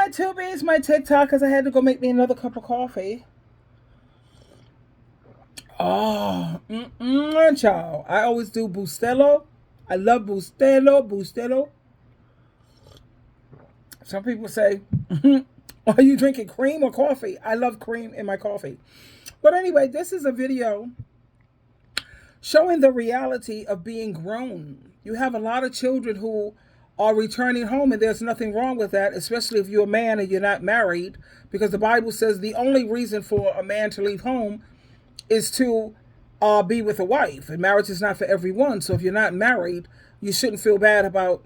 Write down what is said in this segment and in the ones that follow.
my tubies, my TikTokers. I had to go make me another cup of coffee. Oh, child. I always do Bustelo. I love Bustelo. Some people say, are you drinking cream or coffee? I love cream in my coffee. But anyway, this is a video showing the reality of being grown. You have a lot of children who are returning home, and there's nothing wrong with that, especially if you're a man and you're not married, because the Bible says the only reason for a man to leave home is to be with a wife, and marriage is not for everyone. So if you're not married, you shouldn't feel bad about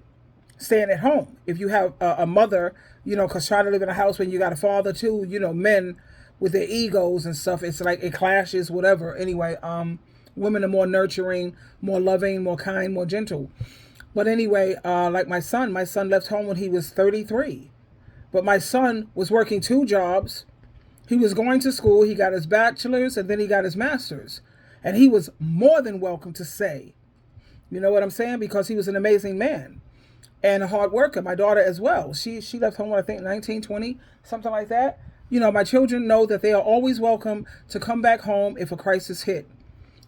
staying at home. If you have a mother, because trying to live in a house when you got a father too, men with their egos and stuff, it's like it clashes, whatever. Anyway, women are more nurturing, more loving, more kind, more gentle. But anyway, like my son left home when he was 33. But my son was working 2 jobs. He was going to school. He got his bachelor's and then he got his master's. And he was more than welcome to stay. You know what I'm saying? Because he was an amazing man and a hard worker. My daughter as well. She left home, I think, 19, 20, something like that. My children know that they are always welcome to come back home if a crisis hit.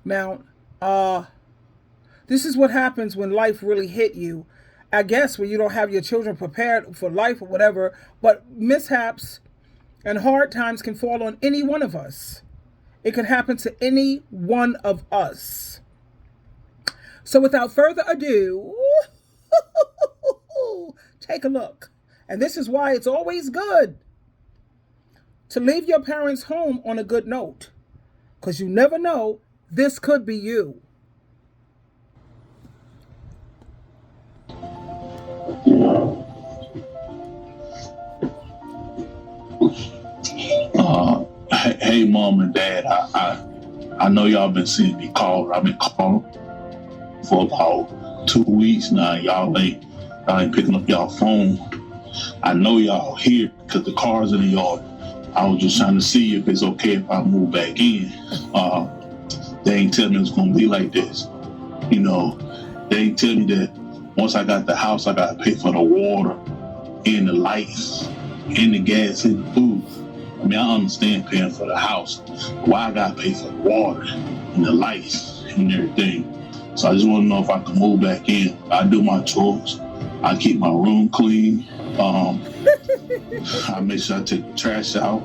Now, this is what happens when life really hit you. I guess when you don't have your children prepared for life or whatever, but mishaps and hard times can fall on any one of us. It could happen to any one of us. So without further ado, take a look. And this is why it's always good to leave your parents home on a good note. Because you never know, this could be you. Hey, mom and dad, I know y'all been seeing me call. I've been calling for about 2 weeks now. Y'all ain't picking up y'all phone. I know y'all here because the car's in the yard. I was just trying to see if it's okay if I move back in. They ain't tell me it's gonna be like this. They ain't tell me that once I got the house, I gotta pay for the water and the lights and the gas and the food. I mean, I understand paying for the house. Why I gotta pay for the water and the lights and everything? So I just want to know if I can move back in. I do my chores. I keep my room clean. I make sure I take the trash out.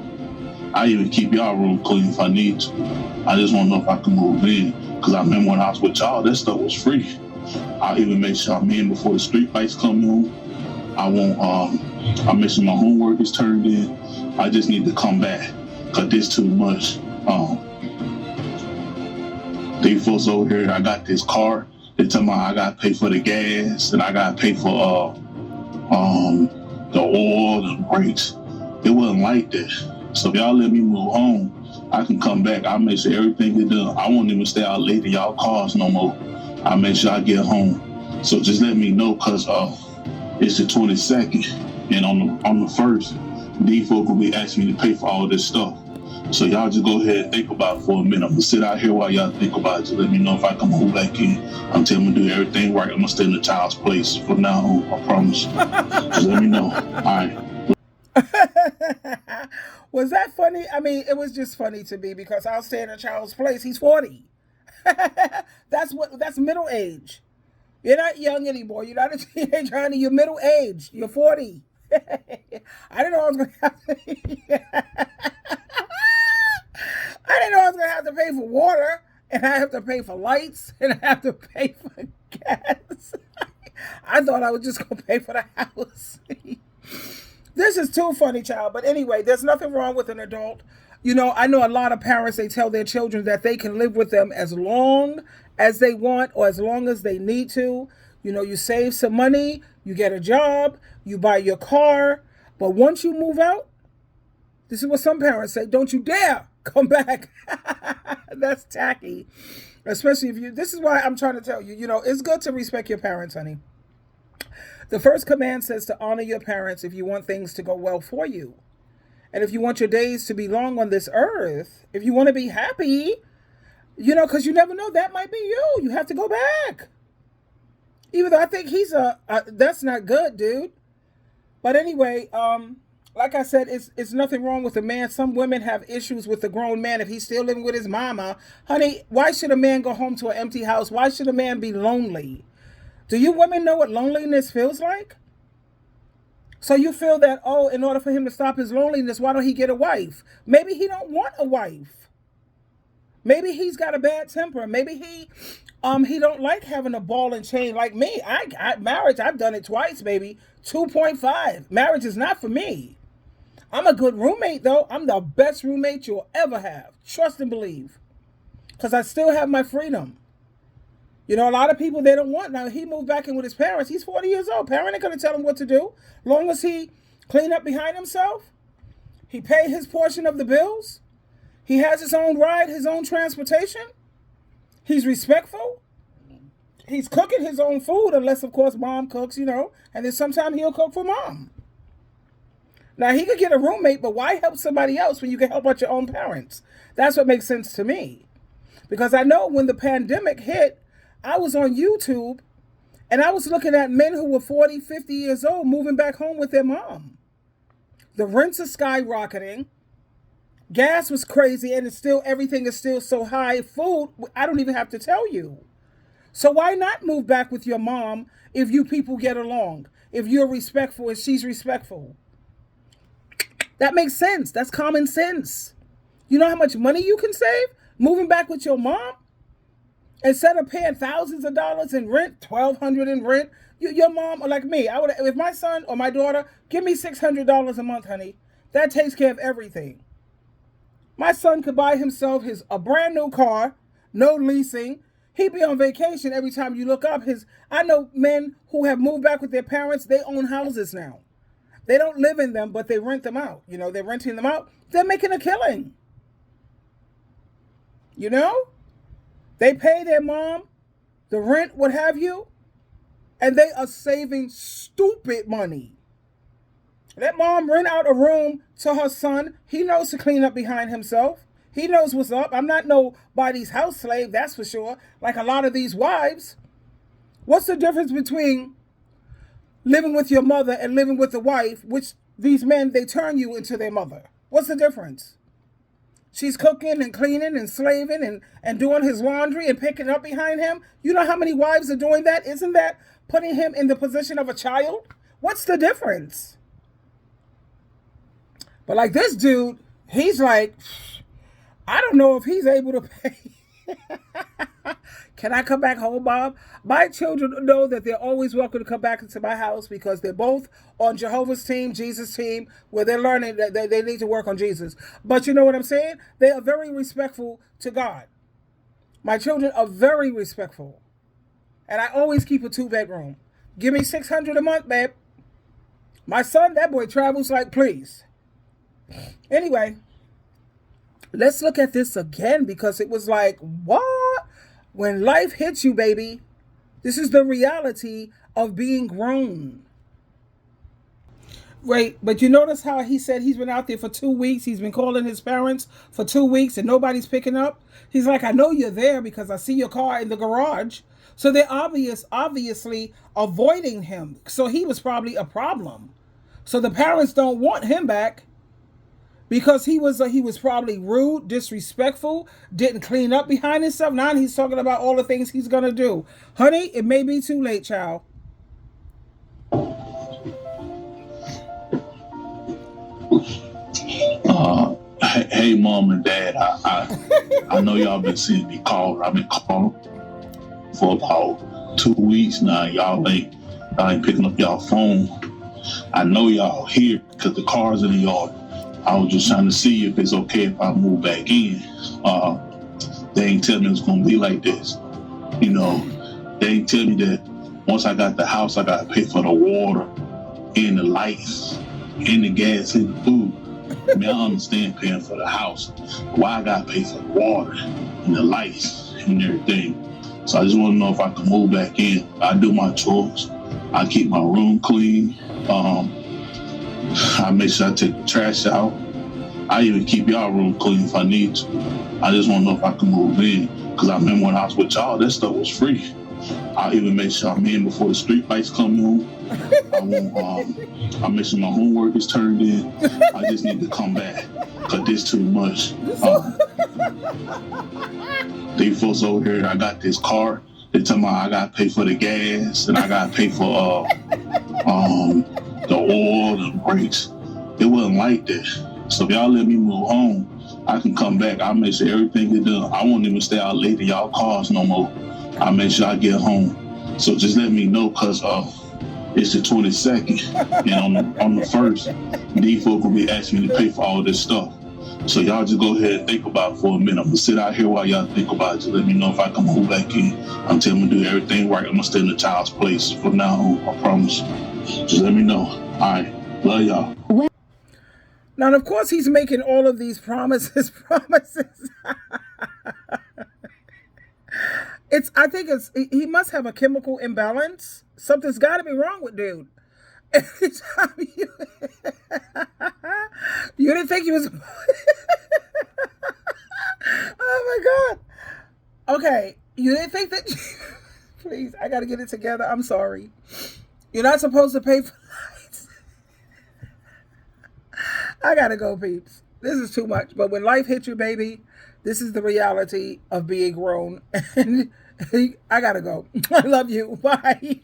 I even keep y'all room clean if I need to. I just want to know if I can move in. Because I remember when I was with y'all, that stuff was free. I even make sure I'm in before the street lights come on. I make sure my homework is turned in. I just need to come back because this too much. These folks over here, I got this car. They tell me I gotta pay for the gas and I gotta pay for the oil, the brakes. It wasn't like that. So if y'all let me move home, I can come back. I'll make sure everything get done. I won't even stay out late in y'all cars no more. I'll make sure I get home. So just let me know because it's the 22nd and on the 1st, these folks will be asking me to pay for all this stuff. So y'all just go ahead and think about it for a minute. I'm gonna sit out here while y'all think about it. Just let me know if I can move back in. I'm telling you to do everything right. I'm gonna stay in the child's place from now on. I promise. Just let me know. All right. Was that funny? I mean, it was just funny to me because I'll stay in a child's place. He's 40. That's middle age. You're not young anymore. You're not a teenager, honey. You're middle age. You're 40. I didn't know I was going to have to. I didn't know I was going to have to pay for water, and I have to pay for lights, and I have to pay for gas. I thought I was just going to pay for the house. This is too funny, child. But anyway, there's nothing wrong with an adult. I know a lot of parents, they tell their children that they can live with them as long as they want or as long as they need to. You save some money, you get a job, you buy your car. But once you move out, this is what some parents say, don't you dare come back. That's tacky. Especially if this is why I'm trying to tell you, it's good to respect your parents, honey. The first command says to honor your parents if you want things to go well for you. And if you want your days to be long on this earth, if you want to be happy, because you never know, that might be you. You have to go back. Even though I think he's that's not good, dude. But anyway, Like I said, it's nothing wrong with a man. Some women have issues with the grown man if he's still living with his mama. Honey, why should a man go home to an empty house? Why should a man be lonely? Do you women know what loneliness feels like? So you feel that, oh, in order for him to stop his loneliness, why don't he get a wife? Maybe he don't want a wife. Maybe he's got a bad temper. Maybe he don't like having a ball and chain like me. Marriage, I've done it twice, baby. 2.5. Marriage is not for me. I'm a good roommate, though. I'm the best roommate you'll ever have. Trust and believe. Because I still have my freedom. You know, a lot of people, they don't want. Now, he moved back in with his parents. He's 40 years old. Parent ain't going to tell him what to do. Long as he clean up behind himself, he pay his portion of the bills, he has his own ride, his own transportation, he's respectful, he's cooking his own food, unless, of course, mom cooks, you know, and then sometimes he'll cook for mom. Now, he could get a roommate, but why help somebody else when you can help out your own parents? That's what makes sense to me. Because I know when the pandemic hit, I was on YouTube, and I was looking at men who were 40, 50 years old moving back home with their mom. The rents are skyrocketing. Gas was crazy, and everything is still so high. Food, I don't even have to tell you. So why not move back with your mom if you people get along? If you're respectful and she's respectful? That makes sense. That's common sense. You know how much money you can save moving back with your mom? Instead of paying thousands of dollars in rent, $1,200 in rent, your mom, or like me, if my son or my daughter, give me $600 a month, honey. That takes care of everything. My son could buy himself a brand new car, no leasing. He'd be on vacation every time you look up. I know men who have moved back with their parents, they own houses now. They don't live in them, but they rent them out. You know, they're renting them out. They're making a killing. You know? They pay their mom, the rent, what have you, and they are saving stupid money. Let mom rent out a room to her son. He knows to clean up behind himself. He knows what's up. I'm not nobody's house slave, that's for sure. Like a lot of these wives. What's the difference between living with your mother and living with a wife, which these men, they turn you into their mother? What's the difference? She's cooking and cleaning and slaving and doing his laundry and picking up behind him. You know how many wives are doing that? Isn't that putting him in the position of a child? What's the difference? But like this dude, he's like, I don't know if he's able to pay. Can I come back home, Bob? My children know that they're always welcome to come back into my house because they're both on Jehovah's team, Jesus' team, where they're learning that they need to work on Jesus. But you know what I'm saying? They are very respectful to God. My children are very respectful. And I always keep a 2-bedroom. Give me $600 a month, babe. My son, that boy travels like please. Anyway, let's look at this again because it was like, what? When life hits you, baby, this is the reality of being grown. Right, but you notice how he said he's been out there for 2 weeks. He's been calling his parents for 2 weeks and nobody's picking up. He's like, I know you're there because I see your car in the garage. So they're obviously avoiding him. So he was probably a problem. So the parents don't want him back. Because he was probably rude, disrespectful, didn't clean up behind himself. Now he's talking about all the things he's going to do. Honey, it may be too late, child. Hey, mom and dad, I know y'all been seeing me call. I've been calling for about 2 weeks now. Y'all ain't picking up y'all phone. I know y'all here because the car's in the yard. I was just trying to see if it's okay if I move back in. They ain't tell me it's gonna be like this. You know, they ain't tell me that once I got the house, I gotta pay for the water and the lights and the gas and the food. I mean, I understand paying for the house. Why I gotta pay for the water and the lights and everything? So I just want to know if I can move back in. I do my chores. I keep my room clean. I make sure I take the trash out. I even keep y'all room clean if I need to. I just want to know if I can move in. Because I remember when I was with y'all, that stuff was free. I even make sure I'm in before the street lights come on. I want I make sure my homework is turned in. I just need to come back because this too much. These folks over here, I got this car. They tell me I gotta pay for the gas and I gotta pay for the oil and brakes. It wasn't like that. So if y'all let me move home, I can come back. I'll make sure everything is done. I won't even stay out late in y'all cars no more. I'll make sure I get home. So just let me know, cause it's the 22nd, and on the 1st, these folks will be asking me to pay for all this stuff. So y'all just go ahead and think about it for a minute. I'm gonna sit out here while y'all think about it. Just let me know if I can move back in. I'm telling you to do everything right. I'm gonna stay in the child's place from now on. I promise. Just let me know. All right, love y'all. Now, of course, he's making all of these promises. I think he must have a chemical imbalance. Something's got to be wrong with dude. Every time you didn't think he was. Oh my God. Okay, you didn't think that. Please, I got to get it together. I'm sorry. You're not supposed to pay for lights. I gotta go, peeps. This is too much. But when life hits you, baby, this is the reality of being grown. And I gotta go. I love you. Bye.